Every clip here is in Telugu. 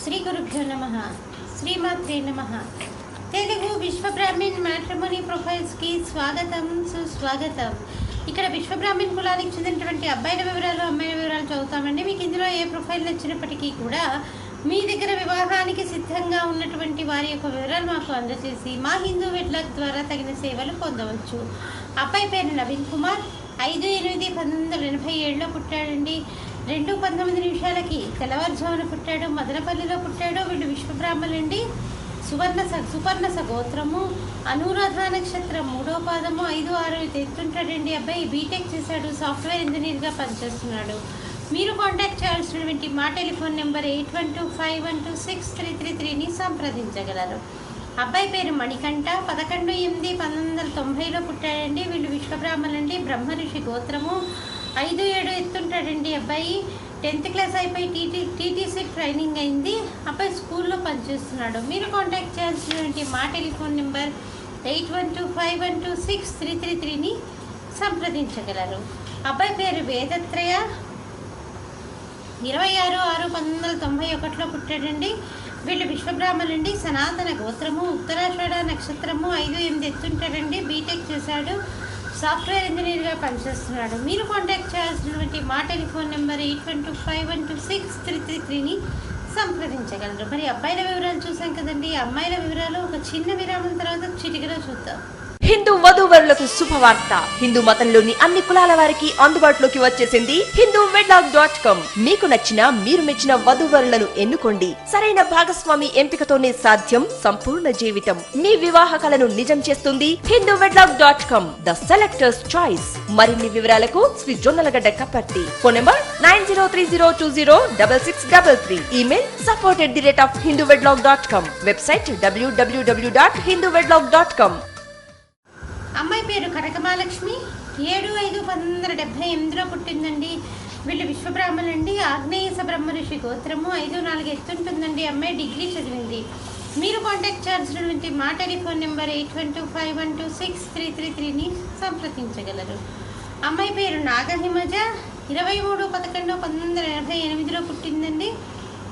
శ్రీ గురుభ్యో నమః. శ్రీమాత్రే నమః. తెలుగు విశ్వ బ్రాహ్మణ్ మ్యాట్రిమోనీ ప్రొఫైల్స్కి స్వాగతం, సుస్వాగతం. ఇక్కడ విశ్వ బ్రాహ్మణ్ కులానికి చెందినటువంటి అబ్బాయిల వివరాలు, అమ్మాయిల వివరాలు చదువుతామండి. మీకు ఇందులో ఏ ప్రొఫైల్ నచ్చినప్పటికీ కూడా మీ దగ్గర వివాహానికి సిద్ధంగా ఉన్నటువంటి వారి యొక్క వివరాలు మాకు అందజేసి మా హిందూ వెడ్లాక్ ద్వారా తగిన సేవలు పొందవచ్చు. అబ్బాయి పేరు నవీన్ కుమార్, 5/8/1987లో పుట్టాడండి. 2:19 తెల్లవారుజామున పుట్టాడు. మదనపల్లిలో పుట్టాడు. వీళ్ళు విశ్వబ్రాహ్మణులండి. సుపర్ణ గోత్రము, అనురాధ నక్షత్రం, 3వ పాదము, 5-6 ఎత్తుంటాడండి. అబ్బాయి బీటెక్ చేశాడు, సాఫ్ట్వేర్ ఇంజనీర్గా పనిచేస్తున్నాడు. మీరు కాంటాక్ట్ చేయాల్సినటువంటి మా టెలిఫోన్ నెంబర్ 8125126333ని సంప్రదించగలరు. అబ్బాయి పేరు మణికంఠ, 11/8/1990లో పుట్టాడండి. వీళ్ళు విశ్వబ్రాహ్మణులండి. బ్రహ్మ ఋషి గోత్రము, 5-7 ఎత్తుంటాడండి. అబ్బాయి 10th క్లాస్ అయిపోయి టీటీసీ ట్రైనింగ్ అయింది. అబ్బాయి స్కూల్లో పనిచేస్తున్నాడు. మీరు కాంటాక్ట్ చేయాల్సినటువంటి మా టెలిఫోన్ నెంబర్ 8125126333ని సంప్రదించగలరు. అబ్బాయి పేరు వేదత్రయ, 26/6/1991లో పుట్టాడండి. వీళ్ళు విశ్వబ్రాహ్మణులండి. సనాతన గోత్రము, ఉత్తరాషాఢ నక్షత్రము, 5-8 ఎత్తుంటాడండి. బీటెక్ చేశాడు, సాఫ్ట్వేర్ ఇంజనీర్గా పనిచేస్తున్నాడు. మీరు కాంటాక్ట్ చేయాల్సినటువంటి మా టెలిఫోన్ నెంబర్ 8125126333ని సంప్రదించగలరు. మరి అబ్బాయిల వివరాలు చూసాం కదండి. అమ్మాయిల వివరాలు ఒక చిన్న విరామం తర్వాత చిటికలో చూద్దాం. హిందూ వధూవరులకు శుభవార్త. హిందూ మతంలోని అన్ని కులాల వారికి అందుబాటులోకి వచ్చేసింది హిందూ వెడ్లాక్.com. మీకు నచ్చిన, మీరు మెచ్చిన వధూవరులను ఎన్నుకోండి. సరైన భాగస్వామి ఎంపికతోనే సాధ్యం సంపూర్ణ జీవితం. మీ వివాహ కలను నిజం చేస్తుంది హిందూ వెడ్లాక్.com, ద సెలెక్టర్స్ చాయిస్. మరిన్ని వివరాలకు Shri Jonnalagadda Kaparthi. Phone number 9030206633. Email support@hinduvedlog.com. Website www.hinduvedlog.com. అమ్మాయి పేరు కనకమాలక్ష్మి, 7/5/1978లో పుట్టిందండి. వీళ్ళు విశ్వబ్రాహ్మణులండి. ఆగ్నేయస బ్రహ్మ ఋషి గోత్రము, 5-4 ఎత్తుంటుందండి. అమ్మాయి డిగ్రీ చదివింది. మీరు కాంటాక్ట్ చేయాల్సినటువంటి మా టెలిఫోన్ నెంబర్ 8125126333ని సంప్రదించగలరు. అమ్మాయి పేరు నాగహిమజ, 23/11/1988లో పుట్టిందండి.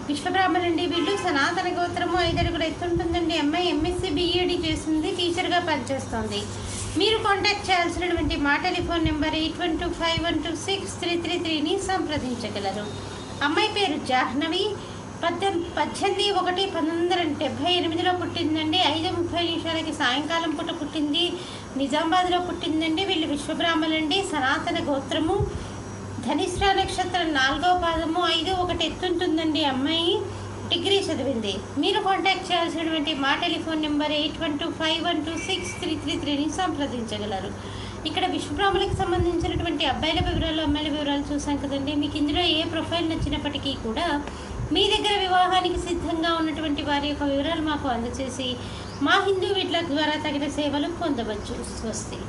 విశ్వబ్రాహ్మణులండి. వీళ్ళు సనాతన గోత్రము, 5 అడుగులు ఎత్తుంటుందండి. అమ్మాయి ఎంఎస్సీ బిఈడి చేసింది, టీచర్గా పనిచేస్తుంది. మీరు కాంటాక్ట్ చేయాల్సినటువంటి మా టెలిఫోన్ నెంబర్ 8125126333ని సంప్రదించగలరు. అమ్మాయి పేరు జాహ్నవి, 18/1/1978లో పుట్టిందండి. 5:30 సాయంకాలం పూట పుట్టింది. నిజామాబాద్లో పుట్టిందండి. వీళ్ళు విశ్వబ్రాహ్మణులండి. సనాతన గోత్రము, ధనిష్ఠ నక్షత్రం, 4వ పాదము, 5-1 ఎత్తుంటుందండి. అమ్మాయి డిగ్రీ చదివింది. మీరు కాంటాక్ట్ చేయాల్సినటువంటి మా టెలిఫోన్ నెంబర్ 8125126333ని సంప్రదించగలరు. ఇక్కడ విశ్వబ్రాహ్మణులకు సంబంధించినటువంటి అబ్బాయిల వివరాలు, అమ్మాయిల వివరాలు చూసాం కదండి. మీకు ఇందులో ఏ ప్రొఫైల్ నచ్చినప్పటికీ కూడా మీ దగ్గర వివాహానికి సిద్ధంగా ఉన్నటువంటి వారి యొక్క వివరాలు మాకు అందజేసి మా హిందూ వెడ్లాక్ ద్వారా తగిన సేవలు పొందవచ్చు. స్వస్తి.